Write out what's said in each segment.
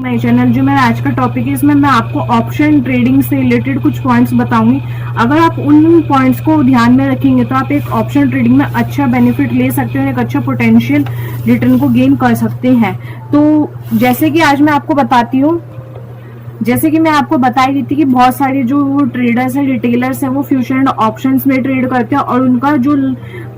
My channel. जो मेरा आज का टॉपिक है, इसमें मैं आपको ऑप्शन ट्रेडिंग से रिलेटेड कुछ पॉइंट्स बताऊंगी। अगर आप उन पॉइंट्स को ध्यान में रखेंगे तो आप एक ऑप्शन ट्रेडिंग में अच्छा बेनिफिट ले सकते हैं, एक अच्छा पोटेंशियल रिटर्न को गेन कर सकते हैं। तो जैसे कि आज मैं आपको बताती हूँ, जैसे कि मैं आपको बताई दी थी कि बहुत सारे जो ट्रेडर्स हैं, रिटेलर्स हैं, वो फ्यूचर एंड ऑप्शंस में ट्रेड करते हैं और उनका जो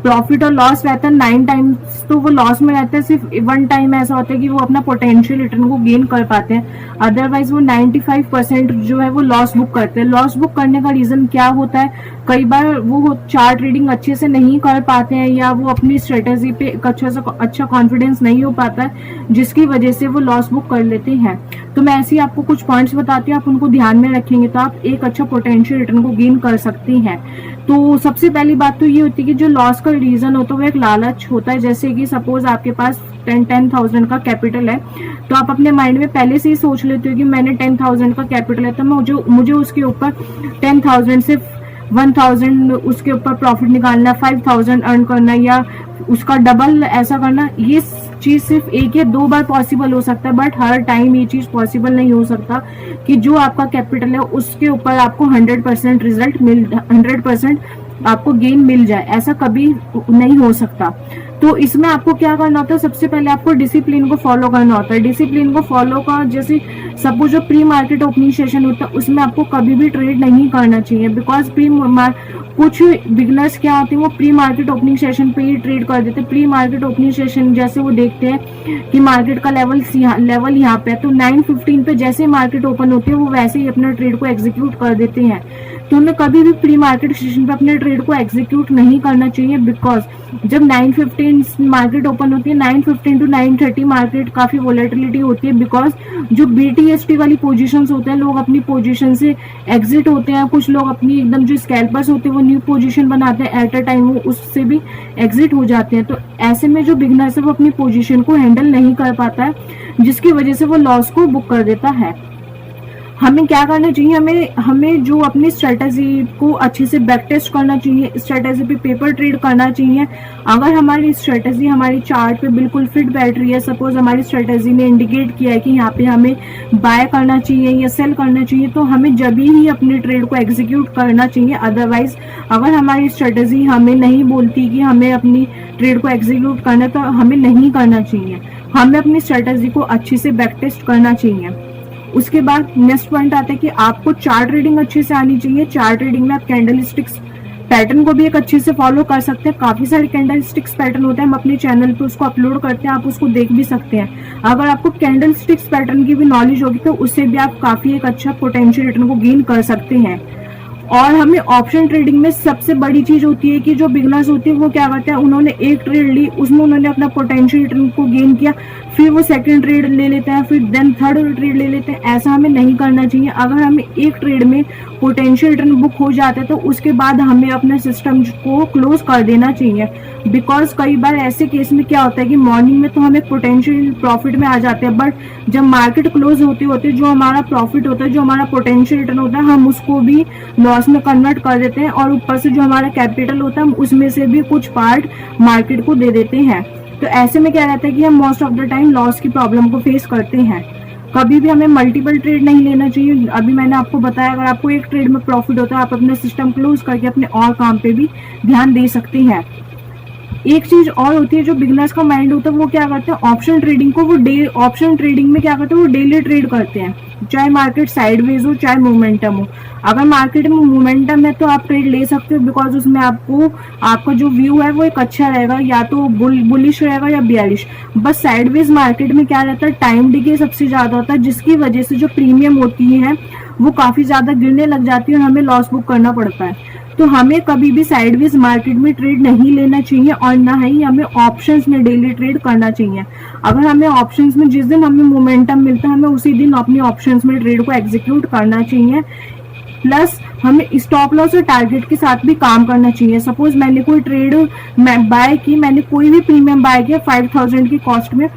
प्रॉफिट और लॉस रहता है 9 टाइम्स तो वो लॉस में रहता है। सिर्फ 1 टाइम ऐसा होता है कि वो अपना पोटेंशियल रिटर्न को गेन कर पाते हैं, अदरवाइज वो 95% जो है वो लॉस बुक करते हैं। लॉस बुक करने का रीजन क्या होता है? कई बार वो चार्ट ट्रेडिंग अच्छे से नहीं कर पाते हैं या वो अपनी स्ट्रेटेजी पे अच्छा कॉन्फिडेंस नहीं हो पाता है, जिसकी वजह से वो लॉस बुक कर लेते हैं। तो मैं ऐसे ही आपको कुछ पॉइंट्स बताती हूँ, आप उनको ध्यान में रखेंगे तो आप एक अच्छा पोटेंशियल रिटर्न को गेन कर सकते हैं। तो सबसे पहली बात तो ये होती है कि जो लॉस का रीजन होता है वो एक लालच होता है। जैसे कि सपोज आपके पास 10,000 का कैपिटल है, तो आप अपने माइंड में पहले से ही सोच लेते हो कि मैंने 10,000 का कैपिटल है तो मुझे उसके ऊपर 10,000 से 1,000 उसके ऊपर प्रॉफिट निकालना, 5,000 अर्न करना या उसका डबल ऐसा करना। ये चीज सिर्फ 1 या 2 बार पॉसिबल हो सकता है, बट हर टाइम ये चीज पॉसिबल नहीं हो सकता कि जो आपका कैपिटल है उसके ऊपर आपको 100% रिजल्ट 100% आपको गेन मिल जाए, ऐसा कभी नहीं हो सकता। तो इसमें आपको क्या करना होता है? सबसे पहले आपको डिसिप्लिन को फॉलो करना होता है। डिसिप्लिन को फॉलो का जैसे सपोज जो प्री मार्केट ओपनिंग सेशन होता है उसमें आपको कभी भी ट्रेड नहीं करना चाहिए, बिकॉज कुछ बिगनर्स क्या होते हैं वो प्री मार्केट ओपनिंग सेशन पे ही ट्रेड कर देते हैं। प्री मार्केट ओपनिंग सेशन जैसे वो देखते हैं कि मार्केट का लेवल यहाँ पे है, तो 9:15 पे जैसे मार्केट ओपन होती है वो वैसे ही अपना ट्रेड को एग्जीक्यूट कर देते हैं। तो हमें कभी भी प्री मार्केट सेशन पे अपने ट्रेड को एग्जीक्यूट नहीं करना चाहिए, बिकॉज जब 9:15 मार्केट ओपन होती है, 9:15 to 9:30 मार्केट काफी वोलेटिलिटी होती है, बिकॉज जो BTST वाली पोजीशंस होते हैं लोग अपनी पोजीशन से एग्जिट होते हैं। कुछ लोग अपनी एकदम जो स्कैल्पर्स होते हैं वो न्यू पोजीशन बनाते हैं एट अ टाइम, वो उससे भी एग्जिट हो जाते हैं। तो ऐसे में जो बिगनर्स है वो अपनी पोजीशन को हैंडल नहीं कर पाता है, जिसकी वजह से वो लॉस को बुक कर देता है। हमें क्या करना चाहिए? हमें जो अपनी स्ट्रेटेजी को अच्छे से बैक टेस्ट करना चाहिए, स्ट्रेटेजी पे पेपर ट्रेड करना चाहिए। अगर हमारी स्ट्रेटेजी हमारी चार्ट पे बिल्कुल फिट बैठ रही है, सपोज हमारी स्ट्रेटेजी ने इंडिकेट किया है कि यहाँ पे हमें बाय करना चाहिए या सेल करना चाहिए, तो हमें जब ही अपने ट्रेड को एग्जीक्यूट करना चाहिए। अदरवाइज अगर हमारी स्ट्रेटेजी हमें नहीं बोलती कि हमें अपनी ट्रेड को एग्जीक्यूट करना है तो हमें नहीं करना चाहिए। हमें अपनी स्ट्रेटेजी को अच्छे से बैक टेस्ट करना चाहिए। उसके बाद नेक्स्ट पॉइंट आता है कि आपको चार्ट रीडिंग अच्छे से आनी चाहिए। चार्ट रीडिंग में आप कैंडल स्टिक्स पैटर्न को भी एक अच्छे से फॉलो कर सकते हैं। काफी सारे कैंडल स्टिक्स पैटर्न होते हैं, हम अपने चैनल पे उसको अपलोड करते हैं, आप उसको देख भी सकते हैं। अगर आपको कैंडल स्टिक्स पैटर्न की भी नॉलेज होगी तो उससे भी आप काफी एक अच्छा पोटेंशियल रिटर्न को गेन कर सकते हैं। और हमें ऑप्शन ट्रेडिंग में सबसे बड़ी चीज होती है कि जो बिगनर्स होती है वो क्या करते हैं, उन्होंने एक ट्रेड ली, उसमें उन्होंने अपना पोटेंशियल रिटर्न को गेन किया, फिर वो सेकंड ट्रेड ले लेते हैं, फिर देन थर्ड ट्रेड ले लेते हैं। ऐसा हमें नहीं करना चाहिए। अगर हमें एक ट्रेड में पोटेंशियल रिटर्न बुक हो जाता है तो उसके बाद हमें अपने सिस्टम को क्लोज कर देना चाहिए, बिकॉज कई बार ऐसे केस में क्या होता है कि मॉर्निंग में तो हमें पोटेंशियल प्रॉफिट में आ जाते हैं, बट जब मार्केट क्लोज होते होते जो हमारा प्रॉफिट होता है, जो हमारा पोटेंशियल रिटर्न होता है, हम उसको भी लॉस में कन्वर्ट कर देते हैं और ऊपर से जो हमारा कैपिटल होता है हम उसमें से भी कुछ पार्ट मार्केट को दे देते हैं। तो ऐसे में क्या रहता है कि हम most of the time loss की प्रॉब्लम को फेस करते हैं। कभी भी हमें मल्टीपल ट्रेड नहीं लेना चाहिए। अभी मैंने आपको बताया अगर आपको एक ट्रेड में प्रॉफिट होता है आप अपना सिस्टम क्लोज करके अपने और काम पे भी ध्यान दे सकते हैं। एक चीज और होती है, जो बिगनर्स का माइंड होता है वो क्या करते हैं, ऑप्शन ट्रेडिंग को ऑप्शन ट्रेडिंग में क्या करते हैं, वो डेली ट्रेड करते हैं, चाहे मार्केट साइडवेज हो चाहे मोमेंटम हो। अगर मार्केट में मोमेंटम है तो आप ट्रेड ले सकते हो, बिकॉज उसमें आपका जो व्यू है वो एक अच्छा रहेगा, या तो बुलिश रहेगा या बियरिश। बस साइडवेज मार्केट में क्या रहता है, टाइम डिके सबसे ज्यादा होता है, जिसकी वजह से जो प्रीमियम होती है वो काफी ज्यादा गिरने लग जाती है और हमें लॉस बुक करना पड़ता है। तो हमें कभी भी साइडवेज मार्केट में ट्रेड नहीं लेना चाहिए और ना ही हमें ऑप्शंस में डेली ट्रेड करना चाहिए। अगर हमें ऑप्शंस में जिस दिन हमें मोमेंटम मिलता है हमें उसी दिन अपनी ऑप्शंस में ट्रेड को एग्जीक्यूट करना चाहिए। प्लस हमें स्टॉप लॉस और टारगेट के साथ भी काम करना चाहिए। सपोज मैंने कोई ट्रेड बाय की, मैंने कोई भी प्रीमियम बाय किया 5,000 की कॉस्ट में,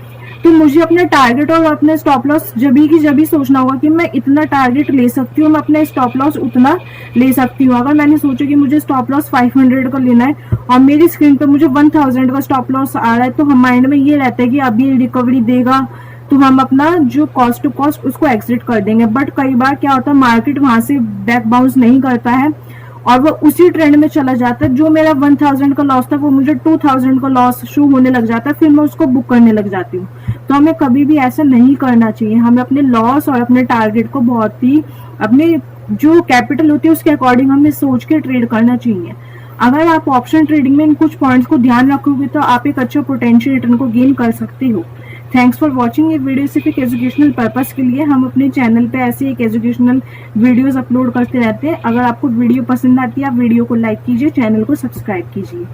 तो मुझे अपना टारगेट और अपना स्टॉप लॉस जब भी सोचना होगा कि मैं इतना टारगेट ले सकती हूँ, मैं अपना स्टॉप लॉस उतना ले सकती हूँ। अगर मैंने सोचा कि मुझे स्टॉप लॉस 500 का लेना है और मेरी स्क्रीन पर मुझे 1000 का स्टॉप लॉस आ रहा है, तो हम माइंड में ये रहता है कि अभी रिकवरी देगा तो हम अपना जो कॉस्ट टू कॉस्ट उसको एग्जिट कर देंगे। बट कई बार क्या होता है, मार्केट वहां से बैक बाउंस नहीं करता है और वो उसी ट्रेंड में चला जाता है। जो मेरा 1000 का लॉस था वो मुझे 2000 का लॉस शो होने लग जाता है, फिर मैं उसको बुक करने लग जाती हूँ। तो हमें कभी भी ऐसा नहीं करना चाहिए। हमें अपने लॉस और अपने टारगेट को बहुत ही अपने जो कैपिटल होती है उसके अकॉर्डिंग हमें सोच के ट्रेड करना चाहिए। अगर आप ऑप्शन ट्रेडिंग में इन कुछ पॉइंट्स को ध्यान रखोगे तो आप एक अच्छा पोटेंशियल रिटर्न को गेन कर सकते हो। Thanks for watching. ये वीडियो सिर्फ एक एजुकेशनल पर्पस के लिए, हम अपने चैनल पे ऐसे एक एजुकेशनल वीडियोस अपलोड करते रहते हैं। अगर आपको वीडियो पसंद आती है आप वीडियो को लाइक कीजिए, चैनल को सब्सक्राइब कीजिए।